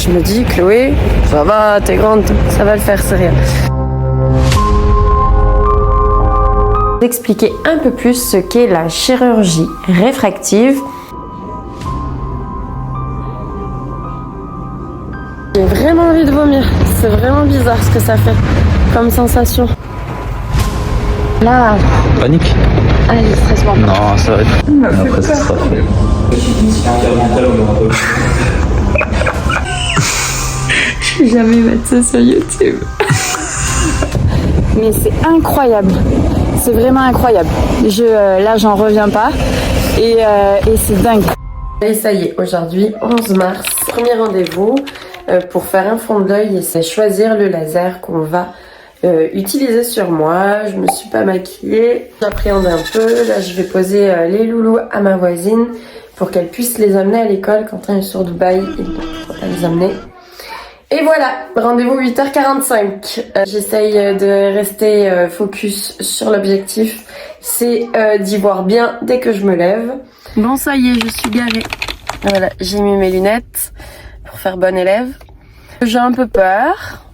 Je me dis, Chloé, ça va, t'es grande, ça va le faire, c'est rien. Expliquer un peu plus ce qu'est la chirurgie réfractive. J'ai vraiment envie de vomir, c'est vraiment bizarre ce que ça fait comme sensation. Là. Panique? Allez, stresse-moi. Non, ça va être. Après, ça sera fait. Je vais jamais mettre ça sur YouTube. Mais c'est incroyable. C'est vraiment incroyable. Là, j'en reviens pas. Et c'est dingue. Et ça y est, aujourd'hui, 11 mars, premier rendez-vous pour faire un fond d'œil et c'est choisir le laser qu'on va utiliser sur moi. Je me suis pas maquillée, j'appréhende un peu. Là, je vais poser les loulous à ma voisine pour qu'elle puisse les emmener à l'école. Quentin est sur Dubaï, il ne pourra pas les emmener. Et voilà, rendez-vous 8h45. J'essaye de rester focus sur l'objectif. C'est d'y voir bien dès que je me lève. Bon, ça y est, je suis garée. Voilà, j'ai mis mes lunettes pour faire bonne élève. J'ai un peu peur.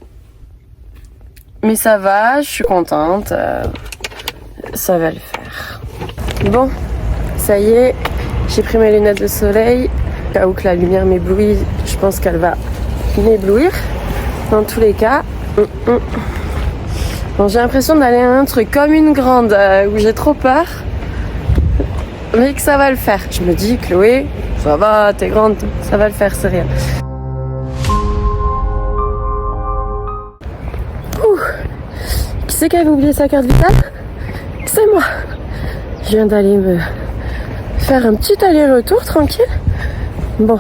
Mais ça va, je suis contente. Ça va le faire. Bon, ça y est, j'ai pris mes lunettes de soleil. Au cas où que la lumière m'éblouit, je pense qu'elle va m'éblouir dans tous les cas. Bon, j'ai l'impression d'aller à un truc comme une grande où j'ai trop peur, mais que ça va le faire. Je me dis, Chloé, ça va, t'es grande, ça va le faire, c'est rien. Qui c'est qui avait oublié sa carte vitale? C'est moi. Je viens d'aller me faire un petit aller-retour tranquille. Bon,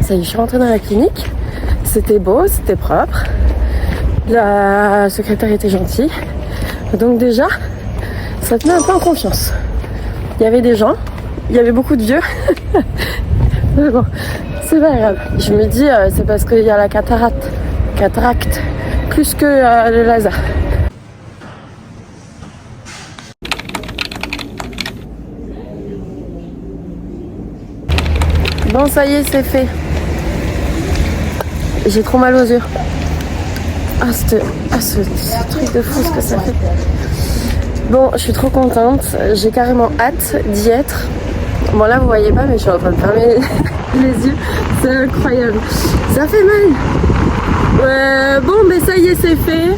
ça y est, je suis rentrée dans la clinique. C'était beau, c'était propre. La secrétaire était gentille. Donc déjà, ça te met un peu en confiance. Il y avait des gens, il y avait beaucoup de vieux. Mais bon, c'est pas grave. Je me dis, c'est parce qu'il y a la cataracte, plus que le laser. Bon, ça y est, c'est fait. J'ai trop mal aux yeux. Ce truc de fou, ce que ça fait. Bon, je suis trop contente. J'ai carrément hâte d'y être. Bon, là, vous voyez pas, mais je suis en train de fermer les yeux. C'est incroyable. Ça fait mal. Bon, mais ça y est, c'est fait.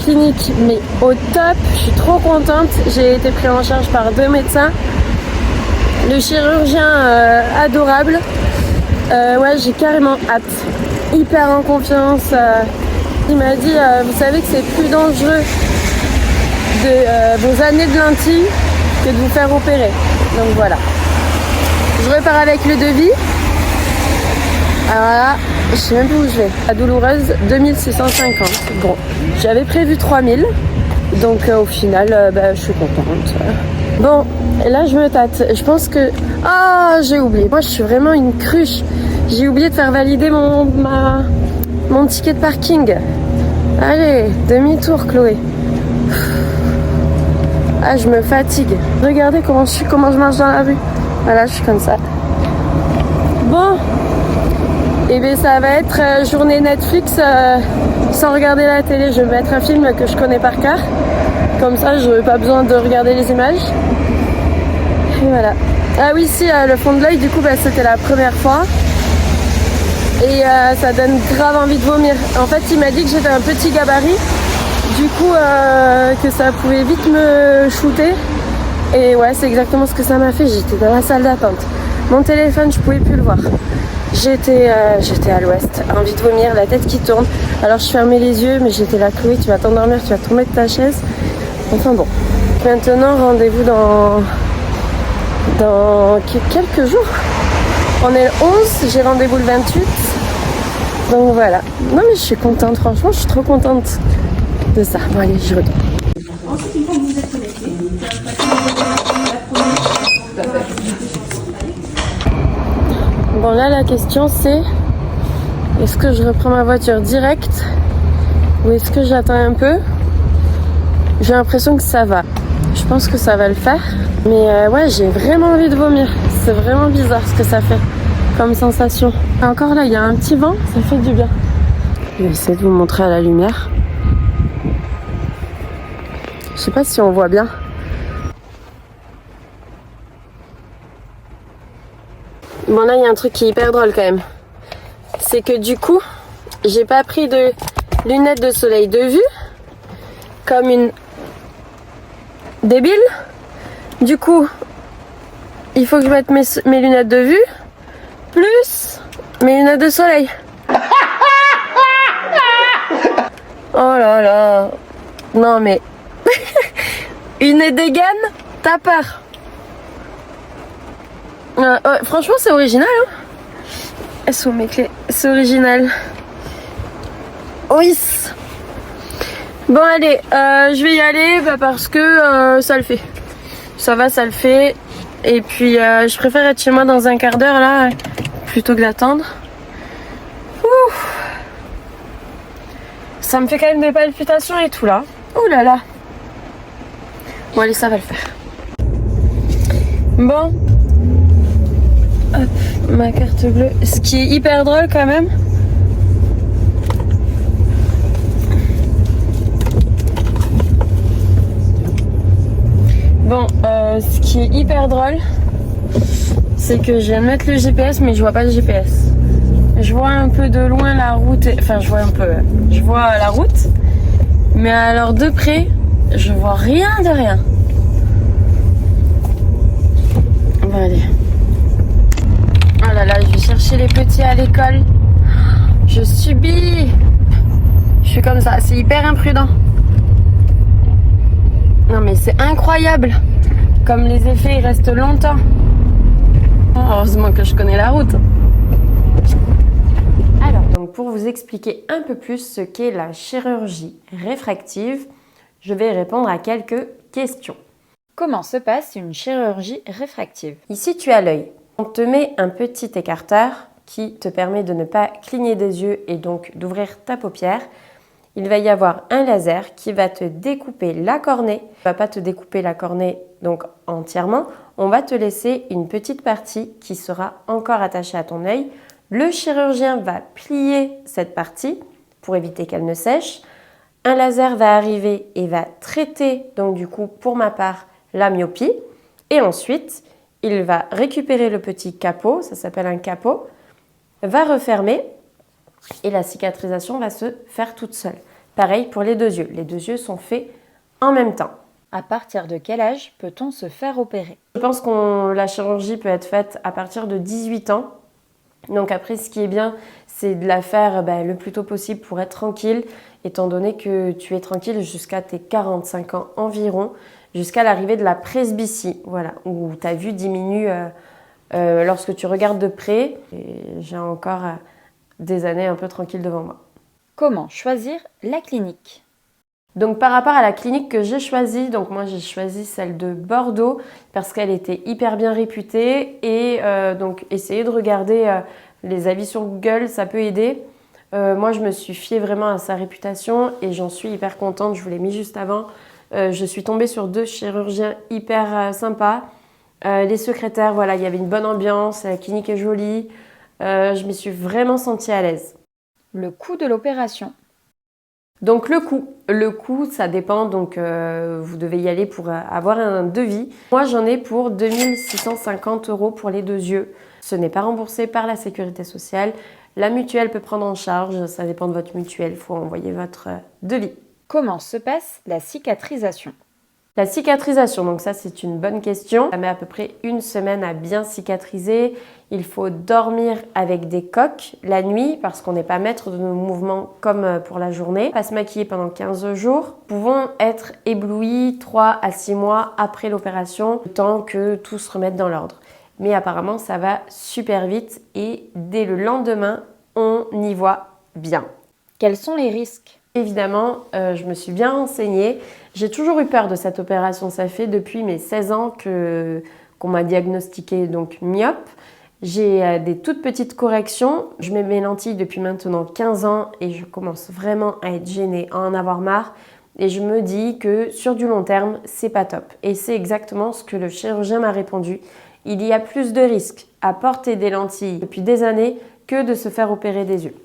Clinique, mais au top. Je suis trop contente. J'ai été prise en charge par 2 médecins. Le chirurgien adorable. Ouais, j'ai carrément hâte. Hyper en confiance. Il m'a dit, vous savez que c'est plus dangereux de vos années de lentilles que de vous faire opérer. Donc voilà. Je repars avec le devis. Alors là, je sais même plus où je vais. La douloureuse, 2650. Bon, j'avais prévu 3000. Donc au final, je suis contente. Bon, là je me tâte. Je pense que... Ah, j'ai oublié. Moi, je suis vraiment une cruche. J'ai oublié de faire valider mon ticket de parking. Allez, demi-tour, Chloé. Ah, je me fatigue. Regardez comment je marche dans la rue. Voilà, je suis comme ça. Bon. Et bien, ça va être journée Netflix sans regarder la télé. Je vais mettre un film que je connais par cœur. Comme ça, je n'aurai pas besoin de regarder les images. Et voilà. Ah oui, si, le fond de l'œil, du coup, c'était la première fois. Et ça donne grave envie de vomir. En fait, il m'a dit que j'étais un petit gabarit. Du coup, que ça pouvait vite me shooter. Et ouais, c'est exactement ce que ça m'a fait. J'étais dans la salle d'attente. Mon téléphone, je pouvais plus le voir. J'étais à l'ouest. Envie de vomir, la tête qui tourne. Alors, je fermais les yeux, mais j'étais là, Chloé, tu vas t'endormir, tu vas tomber de ta chaise. Enfin bon. Maintenant, rendez-vous dans quelques jours. On est le 11, j'ai rendez-vous le 28. Donc voilà. Non mais je suis contente, franchement, je suis trop contente de ça. Bon allez, je retourne. Ensuite, une fois que vous êtes connecté, bon là, la question c'est, est-ce que je reprends ma voiture directe ou est-ce que j'attends un peu? J'ai l'impression que ça va. Je pense que ça va le faire. Mais ouais, j'ai vraiment envie de vomir. C'est vraiment bizarre ce que ça fait. comme sensation. Encore là, il y a un petit vent, ça fait du bien. Je vais essayer de vous montrer à la lumière. Je sais pas si on voit bien. Bon là, il y a un truc qui est hyper drôle quand même. C'est que du coup, j'ai pas pris de lunettes de soleil de vue. Comme une débile. Du coup, il faut que je mette mes lunettes de vue. Plus mes lunettes de soleil. Oh là là. Non mais... une dégaine, t'as peur. Franchement c'est original hein. Elles sont mes clés. C'est original. Oui. Bon allez, je vais y aller parce que ça le fait. Ça va, ça le fait. Et puis je préfère être chez moi dans un quart d'heure là plutôt que d'attendre. Ça me fait quand même des palpitations et tout là. Ouh là là. Bon allez, ça va le faire. Bon. Hop, ma carte bleue. Ce qui est hyper drôle quand même. Bon, ce qui est hyper drôle, c'est que je viens de mettre le GPS, mais je vois pas le GPS. Je vois un peu de loin la route, enfin je vois la route, mais alors de près, je vois rien de rien. Bon allez. Oh là là, je vais chercher les petits à l'école. Je subis. Je suis comme ça, c'est hyper imprudent. Non mais c'est incroyable. Comme les effets ils restent longtemps. Heureusement que je connais la route. Alors, donc pour vous expliquer un peu plus ce qu'est la chirurgie réfractive, je vais répondre à quelques questions. Comment se passe une chirurgie réfractive? Ici, tu as l'œil. On te met un petit écarteur qui te permet de ne pas cligner des yeux et donc d'ouvrir ta paupière. Il va y avoir un laser qui va te découper la cornée. Il ne va pas te découper la cornée donc entièrement. On va te laisser une petite partie qui sera encore attachée à ton œil. Le chirurgien va plier cette partie pour éviter qu'elle ne sèche. Un laser va arriver et va traiter, donc du coup, pour ma part, la myopie. Et ensuite, il va récupérer le petit capot, ça s'appelle un capot, va refermer et la cicatrisation va se faire toute seule. Pareil pour les deux yeux. Les deux yeux sont faits en même temps. À partir de quel âge peut-on se faire opérer? Je pense que la chirurgie peut être faite à partir de 18 ans. Donc après, ce qui est bien, c'est de la faire le plus tôt possible pour être tranquille, étant donné que tu es tranquille jusqu'à tes 45 ans environ, jusqu'à l'arrivée de la presbytie, voilà, où ta vue diminue lorsque tu regardes de près. Et j'ai encore des années un peu tranquilles devant moi. Comment choisir la clinique? Donc par rapport à la clinique que j'ai choisie, donc moi j'ai choisi celle de Bordeaux parce qu'elle était hyper bien réputée et donc essayer de regarder les avis sur Google, ça peut aider. Moi je me suis fiée vraiment à sa réputation et j'en suis hyper contente, je vous l'ai mis juste avant. Je suis tombée sur deux chirurgiens hyper sympas. Les secrétaires, voilà, il y avait une bonne ambiance, la clinique est jolie. Je m'y suis vraiment sentie à l'aise. Le coût de l'opération. Donc le coût, ça dépend, donc vous devez y aller pour avoir un devis. Moi j'en ai pour 2650 € pour les deux yeux. Ce n'est pas remboursé par la sécurité sociale. La mutuelle peut prendre en charge, ça dépend de votre mutuelle, il faut envoyer votre devis. Comment se passe la cicatrisation? La cicatrisation, donc ça c'est une bonne question. Ça met à peu près une semaine à bien cicatriser. Il faut dormir avec des coques la nuit parce qu'on n'est pas maître de nos mouvements comme pour la journée. Pas se maquiller pendant 15 jours. Nous pouvons être éblouis 3 à 6 mois après l'opération, le temps que tout se remette dans l'ordre. Mais apparemment ça va super vite et dès le lendemain, on y voit bien. Quels sont les risques? Évidemment, je me suis bien renseignée. J'ai toujours eu peur de cette opération. Ça fait depuis mes 16 ans qu'on m'a diagnostiqué donc myope. J'ai des toutes petites corrections. Je mets mes lentilles depuis maintenant 15 ans et je commence vraiment à être gênée, à en avoir marre. Et je me dis que sur du long terme, c'est pas top. Et c'est exactement ce que le chirurgien m'a répondu. Il y a plus de risques à porter des lentilles depuis des années que de se faire opérer des yeux.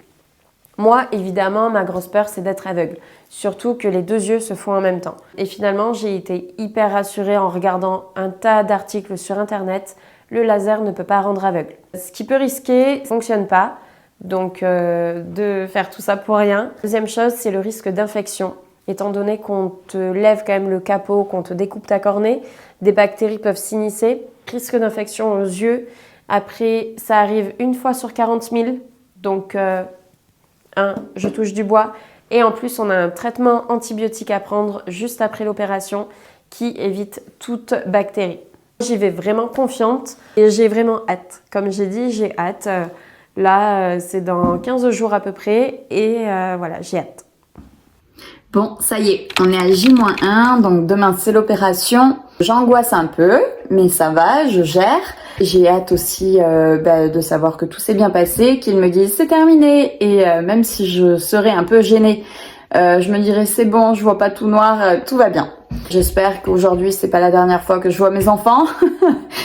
Moi, évidemment, ma grosse peur, c'est d'être aveugle. Surtout que les deux yeux se font en même temps. Et finalement, j'ai été hyper rassurée en regardant un tas d'articles sur Internet. Le laser ne peut pas rendre aveugle. Ce qui peut risquer, ça ne fonctionne pas. Donc, de faire tout ça pour rien. Deuxième chose, c'est le risque d'infection. Étant donné qu'on te lève quand même le capot, qu'on te découpe ta cornée, des bactéries peuvent s'immiscer. Risque d'infection aux yeux. Après, ça arrive une fois sur 40 000. Donc, je touche du bois. Et en plus, on a un traitement antibiotique à prendre juste après l'opération qui évite toute bactérie. J'y vais vraiment confiante et j'ai vraiment hâte. Comme j'ai dit, j'ai hâte. Là, c'est dans 15 jours à peu près et voilà, j'ai hâte. Bon, ça y est, on est à J-1, donc demain c'est l'opération. J'angoisse un peu, mais ça va, je gère. J'ai hâte aussi de savoir que tout s'est bien passé, qu'ils me disent c'est terminé. Et même si je serais un peu gênée, je me dirais c'est bon, je vois pas tout noir, tout va bien. J'espère qu'aujourd'hui c'est pas la dernière fois que je vois mes enfants.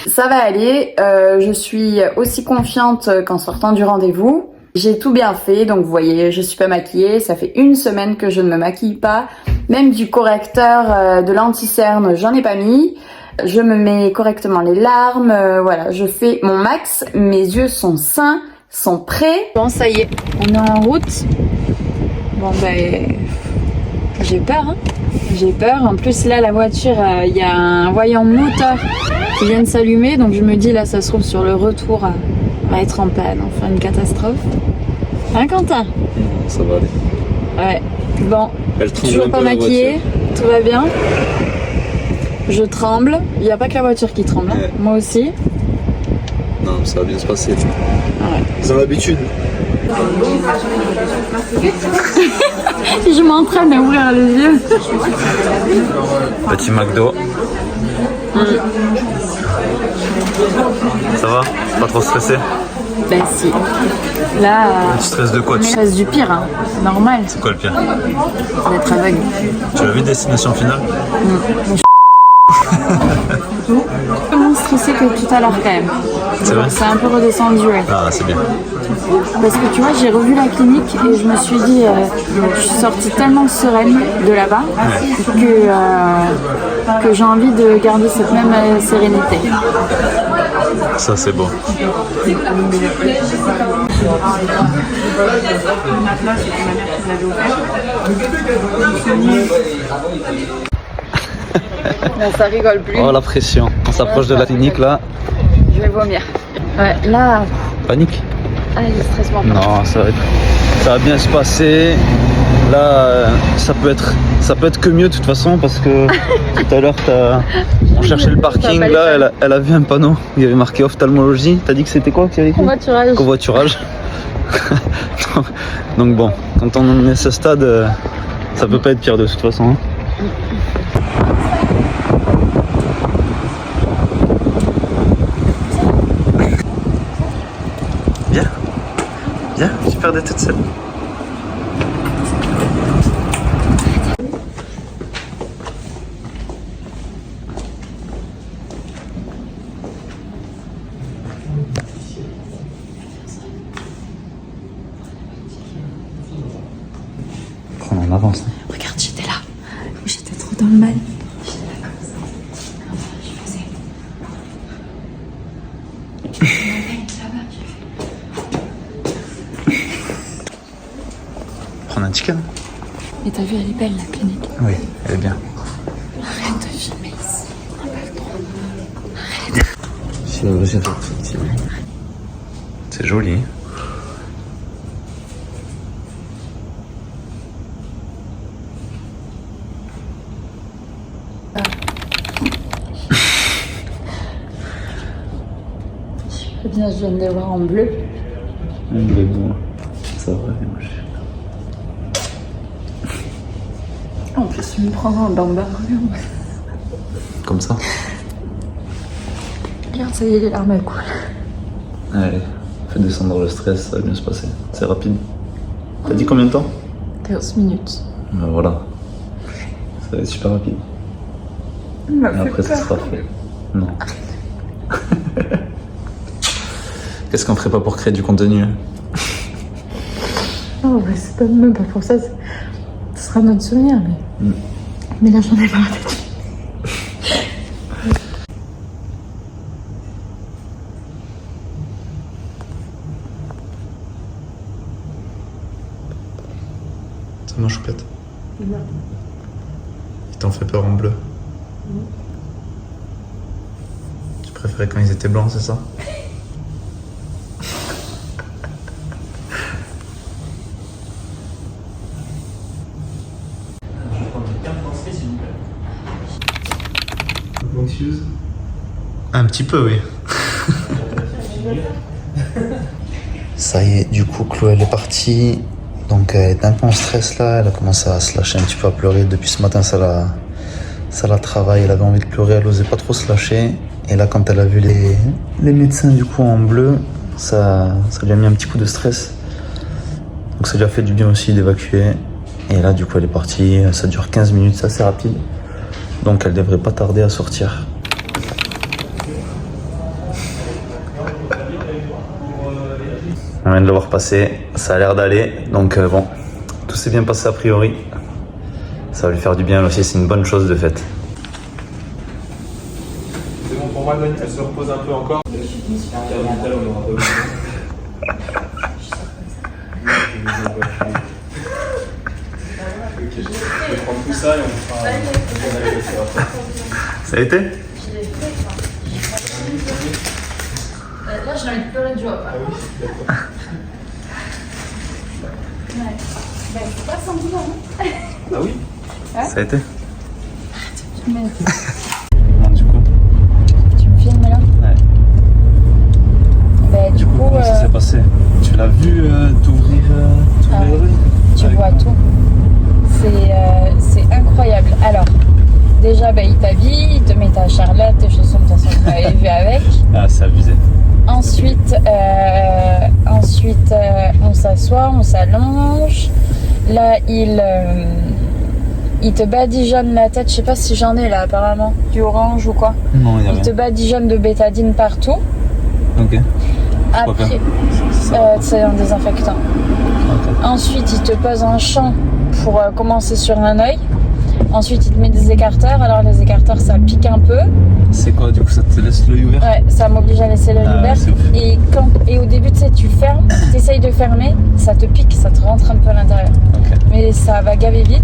Ça va aller, je suis aussi confiante qu'en sortant du rendez-vous. J'ai tout bien fait, donc vous voyez, je suis pas maquillée. Ça fait une semaine que je ne me maquille pas. Même du correcteur de l'anti-cerne, j'en ai pas mis. Je me mets correctement les larmes. Voilà, je fais mon max. Mes yeux sont sains, sont prêts. Bon, ça y est, on est en route. Bon, j'ai peur, hein. J'ai peur. En plus, là, la voiture, il y a un voyant moteur qui vient de s'allumer. Donc, je me dis, là, ça se trouve, sur le retour, on va être en panne. Enfin, une catastrophe. Hein, Quentin? Ça va aller. Ouais. Bon, toujours pas maquillée. Tout va bien. Je tremble. Il n'y a pas que la voiture qui tremble. Hein. Ouais. Moi aussi. Non, ça va bien se passer. Ouais. Ils ont l'habitude. Je m'entraîne à ouvrir les yeux. Petit McDo. Ça va? Pas trop stressé? Ben si. Là, tu stresses de quoi? Je stresse du pire, hein. Normal. C'est quoi le pire? D'être aveugle. Tu as vu Destination Finale? Moins stressé que tout à l'heure quand même. C'est vrai? C'est un peu redescendu. Ouais. Ah, c'est bien. Parce que tu vois, j'ai revu la clinique et je me suis dit, je suis sortie tellement sereine de là-bas que j'ai envie de garder cette même sérénité. Ça, c'est beau. Non, ça rigole plus. Oh, la pression. On s'approche de la clinique là. Je vais vomir. Ouais, là. Panique? Allez, stresse-moi pas. Non, ça va bien se passer. Là, ça peut être que mieux de toute façon parce que tout à l'heure, on cherchait le parking. Là, elle a vu un panneau. Il y avait marqué ophtalmologie. T'as dit que c'était quoi qu'il y avait écrit? Covoiturage. Covoiturage. Donc bon, quand on est à ce stade, ça peut pas être pire de toute façon. Hein. Viens, tu perdais toute seule. On avance. Regarde, j'étais là. J'étais trop dans le mal. Prendre un ticket, non? Et t'as vu, elle est belle la clinique. Oui, elle est bien. Arrête de filmer ici. On n'a pas le droit. C'est joli. Eh bien, je viens de les voir en bleu. Ça va, moche. En plus, tu me prends un bamba. Comme ça? Regarde, ça y est, les larmes elles coulent. Allez, fais descendre le stress, ça va bien se passer. C'est rapide. T'as dit combien de temps? 15 minutes. Ben voilà. Ça va être super rapide. Et après, ça sera fait. Non. Qu'est-ce qu'on ferait pas pour créer du contenu? Oh, bah, c'est pas même pas pour ça. Ce sera notre souvenir, mais là, j'en ai pas la tête. Ça ma choupette. Il t'en fait peur en bleu. Tu préférais quand ils étaient blancs, c'est ça? Un petit peu, oui. Ça y est, du coup, Chloé, elle est partie. Donc, elle est un peu en stress là. Elle a commencé à se lâcher un petit peu, à pleurer. Depuis ce matin, ça la travaille. Elle avait envie de pleurer, elle osait pas trop se lâcher. Et là, quand elle a vu les médecins, du coup, en bleu, ça lui a mis un petit coup de stress. Donc, ça lui a fait du bien aussi d'évacuer. Et là, du coup, elle est partie. Ça dure 15 minutes, c'est assez rapide. Donc, elle devrait pas tarder à sortir. On vient de le voir passer, ça a l'air d'aller, donc bon, tout s'est bien passé a priori. Ça va lui faire du bien aussi, c'est une bonne chose de fait. C'est bon pour moi, elle se repose un peu encore. Je vais prendre tout ça et on fera. Ça a été? Là, j'ai envie de pleurer de joie. Ah oui, d'accord. C'est pas sans douleur, hein. Ah oui? Ça a été? Bon, du coup? tu me filmes là? Ouais. Bah, du coup, comment ça s'est passé? Tu l'as vu t'ouvrir l'œil? tu vois tout. C'est incroyable. Alors, déjà, bah, il t'habille, il te met ta charlotte, tes chaussons, de toute façon, vous m'avez vu avec. Ah, c'est abusé. Ensuite, on s'assoit, on s'allonge. Là, il te badigeonne la tête. Je sais pas si j'en ai là, apparemment. Du orange ou quoi. Non, il y a Il te rien. badigeonne de bétadine partout. Ok. Après, c'est un désinfectant. Ok. Ensuite, il te pose un champ pour commencer sur un œil. Ensuite, il te met des écarteurs. Alors, les écarteurs, ça pique un peu. C'est quoi, du coup, ça te laisse l'œil ouvert? Ouais, ça m'oblige à laisser l'œil Ah, ouvert. c'est ouf. Et au début, tu sais, tu fermes, tu essayes de fermer, ça te pique, ça te rentre un peu à l'intérieur. Ok. Mais ça va gaver vite.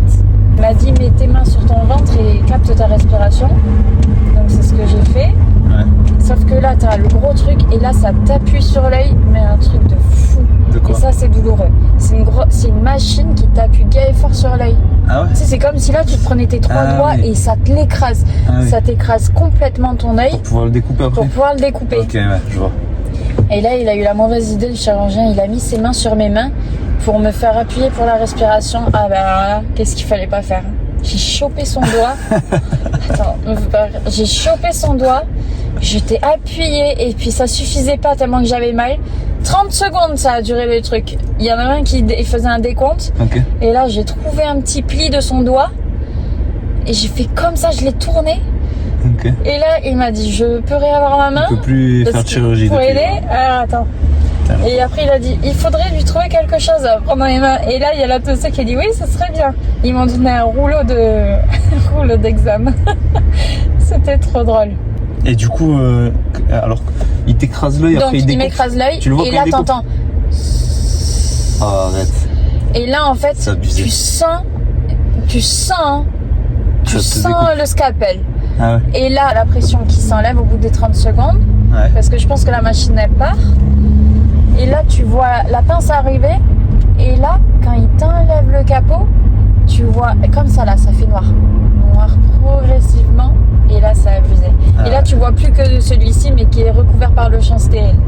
Il m'a dit, mets tes mains sur ton ventre et capte ta respiration. Donc, c'est ce que j'ai fait. Ouais. Sauf que là, tu as le gros truc et là, ça t'appuie sur l'œil, mais un truc de fou. De quoi? Et ça, c'est douloureux. C'est une machine qui t'appuie gai et fort sur l'œil. Ah ouais? Tu sais, c'est comme si là, tu te prenais tes trois Ah doigts oui. et ça te l'écrase. Ah oui. Ça t'écrase complètement ton œil Pour pouvoir le découper après? pour pouvoir le découper. Ok, ouais, je vois. Et là, il a eu la mauvaise idée, le chirurgien. Il a mis ses mains sur mes mains pour me faire appuyer pour la respiration. Ah ben alors là, qu'est-ce qu'il fallait pas faire? J'ai chopé son doigt. Attends, j'ai chopé son doigt. Je t'ai appuyé et puis ça suffisait pas tellement que j'avais mal. 30 secondes ça a duré le truc. Il y en a un qui faisait un décompte. Ok. Et là, j'ai trouvé un petit pli de son doigt. Et j'ai fait comme ça, je l'ai tourné. Ok. Et là, il m'a dit, je peux réavoir ma main? Tu peux plus Parce faire de que chirurgie pour depuis. aider. Alors attends. Et après il a dit il faudrait lui trouver quelque chose à prendre dans les mains. Et là il y a la tossée qui a dit oui ça serait bien. Ils m'ont donné un rouleau d'examen. C'était trop drôle. Et du coup, alors, il t'écrase l'œil, Donc après il il découpe. m'écrase l'œil Tu le vois et quand là il découpe? t'entends. Ah, arrête. Et là en fait C'est abusé. tu sens Ça te le découpe. scalpel. Ah ouais. Et là la pression qui s'enlève au bout des 30 secondes. Ouais. Parce que je pense que la machine elle part. Et là tu vois la pince arriver. Et là quand il t'enlève le capot, tu vois comme ça là ça fait noir progressivement. Et là c'est abusé. Ah Et là tu vois plus que celui-ci mais qui est recouvert par le champ stérile.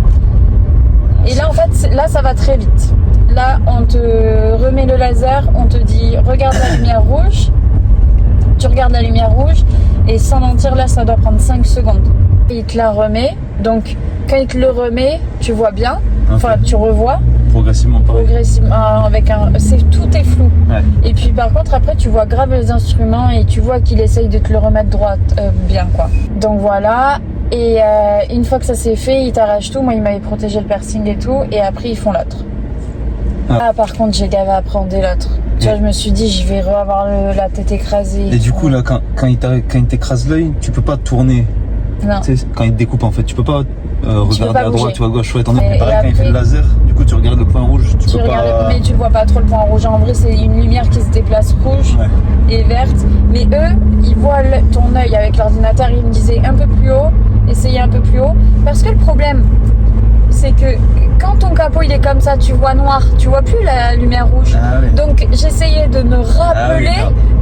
Et là en fait là ça va très vite. Là on te remet le laser, on te dit regarde la lumière rouge. Tu regardes la lumière rouge et sans mentir là ça doit prendre 5 secondes. Et il te la remet, donc quand il te le remet tu vois bien, enfin tu revois Progressivement pareil. progressivement avec tout est flou. Ouais. Et puis par contre après tu vois grave les instruments et tu vois qu'il essaye de te le remettre droit bien quoi. Donc voilà, Et une fois que ça s'est fait, ils t'arrachent tout. Moi, ils m'avaient protégé le piercing et tout. Et après, ils font l'autre. Ah, par contre, j'ai gavé à appréhender l'autre. Tu vois, je me suis dit, je vais avoir la tête écrasée. Et du coup, là, quand il t'écrase l'œil, tu peux pas tourner. Non. Tu sais, quand il te découpe, en fait, tu peux pas regarder à droite ou à gauche. Ouais, Et pareil, quand il fait le laser, du coup, tu regardes le point rouge. Tu peux pas... Mais tu vois pas trop le point rouge. En vrai, c'est une lumière qui se déplace rouge et verte. Mais eux, ils voient ton œil avec l'ordinateur. Ils me disaient un peu plus haut, essayez un peu plus haut. Parce que le problème, c'est que quand ton capot il est comme ça, tu vois noir, tu vois plus la lumière rouge. Ah, oui. Donc j'essayais de me rappeler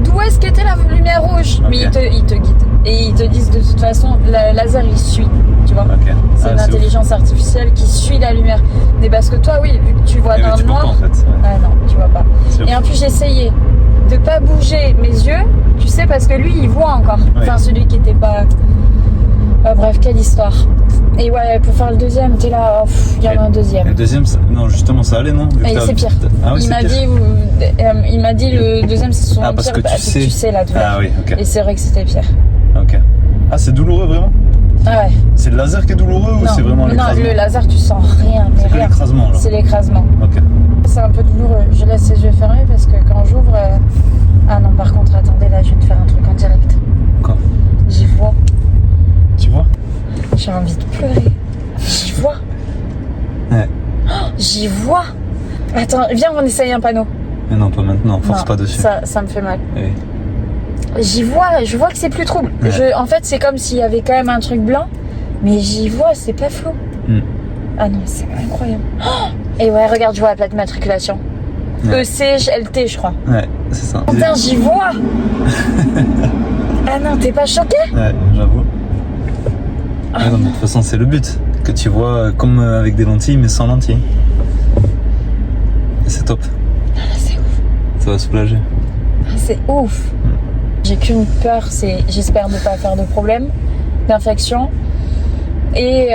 d'où est-ce qu'était la lumière rouge. Mais ils te guident. Et ils te disent de toute façon, le laser il suit, tu vois. C'est une intelligence artificielle qui suit la lumière. Mais parce que toi, oui, vu que tu vois dans le noir. Pas, en fait. Ah non, tu vois pas. Et en plus, j'essayais de pas bouger mes yeux, tu sais, parce que lui, il voit encore. Enfin, celui qui était pas. Bref, quelle histoire. Et ouais, pour faire le deuxième, t'es là, il y en a un deuxième. Le deuxième, non, justement, ça allait, non? C'est pire. Ah, oui, il m'a dit le deuxième, c'est son parce pire. que tu sais la douleur. Ah oui, ok. Et c'est vrai que c'était pire. Ok. Ah, c'est douloureux, vraiment? Ah ouais. C'est le laser qui est douloureux ou c'est vraiment l'écrasement? Non, le laser, tu sens rien. C'est que l'écrasement, alors? C'est l'écrasement. Ok. C'est un peu douloureux. Je laisse les yeux fermés parce que quand j'ouvre... Ah non, par contre, attendez, là, je vais te faire un truc en direct. Quoi? J'y vois. Tu vois? J'ai envie de pleurer. J'y vois. Ouais. Oh, j'y vois. Attends, viens, on essaye un panneau. Mais non, pas maintenant, force pas dessus. Ça me fait mal. Oui. J'y vois, je vois que c'est plus trouble. Ouais. En fait, c'est comme s'il y avait quand même un truc blanc, mais j'y vois, c'est pas flou. Ah non, c'est incroyable. Oh, et ouais, regarde, je vois la plaque d'immatriculation. Ouais. EC-LT, je crois. Ouais, c'est ça. Putain, j'y vois. Ah non, t'es pas choqué? Ouais, j'avoue. Ouais, non, mais de toute façon, c'est le but. Que tu vois comme avec des lentilles, mais sans lentilles. Et c'est top. Ah, c'est ouf. Ça va soulager. Ah, c'est ouf. J'ai qu'une peur, c'est j'espère ne pas faire de problème d'infection. Et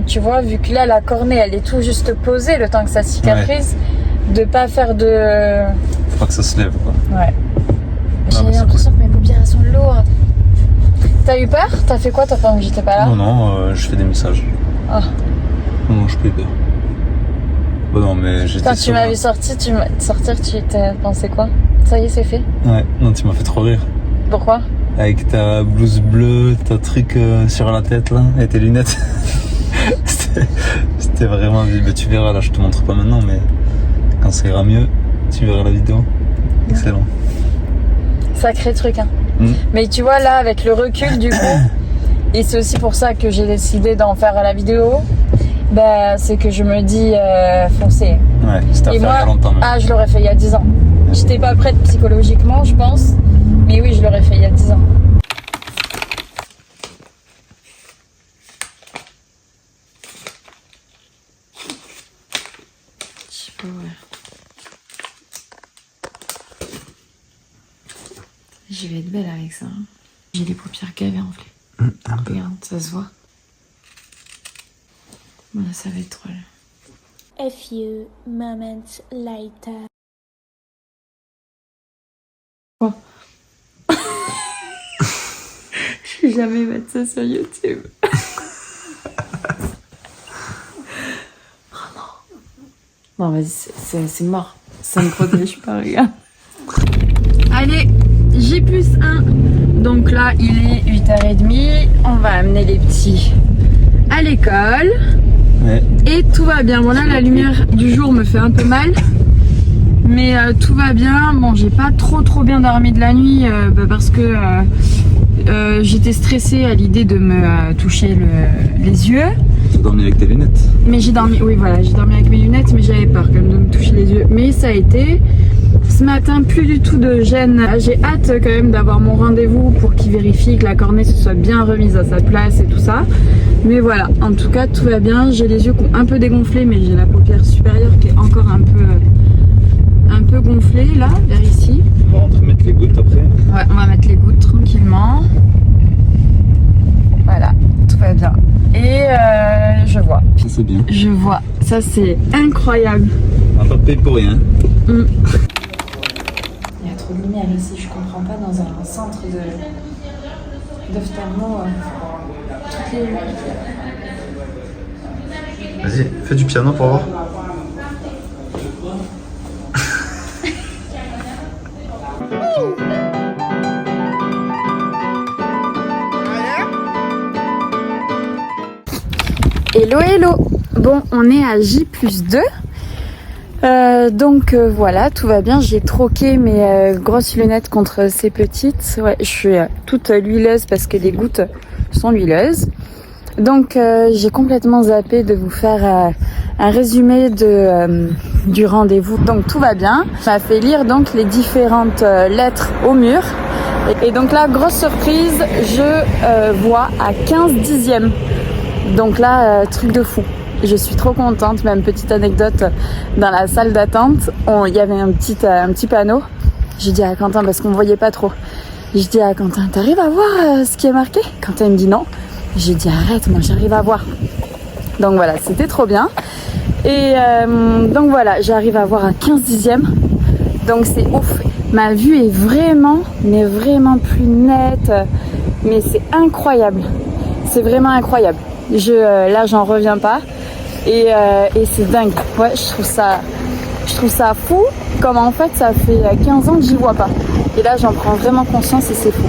tu vois, vu que là, la cornée, elle est tout juste posée le temps que ça cicatrise, de pas faire de... Faut pas que ça se lève, quoi. Ouais. J'ai l'impression que mes paupières, elles sont lourdes. T'as eu peur? T'as fait quoi, toi, pendant que j'étais pas là? Non, je fais des messages. Ah. Non, je peux peur. Bah non, mais j'étais... Quand tu m'as vu sortir, tu t'as pensé quoi? Ça y est, c'est fait? Ouais, non, tu m'as fait trop rire. Pourquoi? Avec ta blouse bleue, ta truc sur la tête, là, et tes lunettes. C'était vraiment... Bah, tu verras, là, je te montre pas maintenant, mais quand ça ira mieux, tu verras la vidéo. Excellent. Sacré truc, hein. Mais tu vois, là, avec le recul, du coup, et c'est aussi pour ça que j'ai décidé d'en faire la vidéo, bah, c'est que je me dis, foncez. Ouais, c'était à faire il y a longtemps même. Ah, je l'aurais fait il y a 10 ans. J'étais pas prête psychologiquement, je pense, mais oui, je l'aurais fait il y a 10 ans. Je peux ouvrir. Je vais être belle avec ça. Hein. J'ai les paupières gavées enflées. Regarde, ça se voit. Voilà, ça va être trop là. A few moments later. Quoi? Je vais jamais mettre ça sur YouTube. Oh non. Non, vas-y, c'est mort. Ça me protège pas, regarde. Allez, J+1. Donc là, il est 8h30. On va amener les petits à l'école. Ouais. Et tout va bien. Bon là, la lumière du jour me fait un peu mal. Mais tout va bien. Bon, j'ai pas trop bien dormi de la nuit parce que j'étais stressée à l'idée de me toucher les yeux. Tu as dormi avec tes lunettes? Mais j'ai dormi, oui voilà, j'ai dormi avec mes lunettes, mais j'avais peur quand même de me toucher les yeux. Mais ça a été. Ce matin, plus du tout de gêne. J'ai hâte quand même d'avoir mon rendez-vous pour qu'il vérifie que la cornée se soit bien remise à sa place et tout ça. Mais voilà, en tout cas, tout va bien. J'ai les yeux qui ont un peu dégonflé, mais j'ai la paupière supérieure qui est encore un peu gonflée là, vers ici. On va rentrer mettre les gouttes après. Ouais, on va mettre les gouttes tranquillement. Voilà, tout va bien. Et je vois. Ça c'est bien. Je vois. Ça c'est incroyable. On va pas payer pour rien. Il y a trop de lumière ici, je comprends pas dans un centre d'ophtalmo. Vas-y, fais du piano pour voir. Hello hello. Bon, on est à J+2. Donc voilà, tout va bien. J'ai troqué mes grosses lunettes contre ces petites. Ouais, je suis toute huileuse parce que les gouttes sont huileuses. Donc j'ai complètement zappé de vous faire un résumé du rendez-vous. Donc tout va bien. Ça m'a fait lire donc les différentes lettres au mur. Et donc là, grosse surprise, je vois à 15 dixièmes. Donc là, truc de fou. Je suis trop contente. Même petite anecdote, dans la salle d'attente, il y avait un petit panneau. J'ai dit à Quentin, parce qu'on ne voyait pas trop. J'ai dit à Quentin, t'arrives à voir ce qui est marqué? Quentin me dit non. J'ai dit arrête, moi j'arrive à voir. Donc voilà, c'était trop bien. Et donc voilà, j'arrive à voir à 15 dixièmes. Donc c'est ouf. Ma vue est vraiment, mais vraiment plus nette. Mais c'est incroyable. C'est vraiment incroyable. Là, j'en reviens pas. Et c'est dingue. Ouais, je trouve ça fou. Comme en fait, ça fait 15 ans que j'y vois pas. Et là, j'en prends vraiment conscience et c'est fou.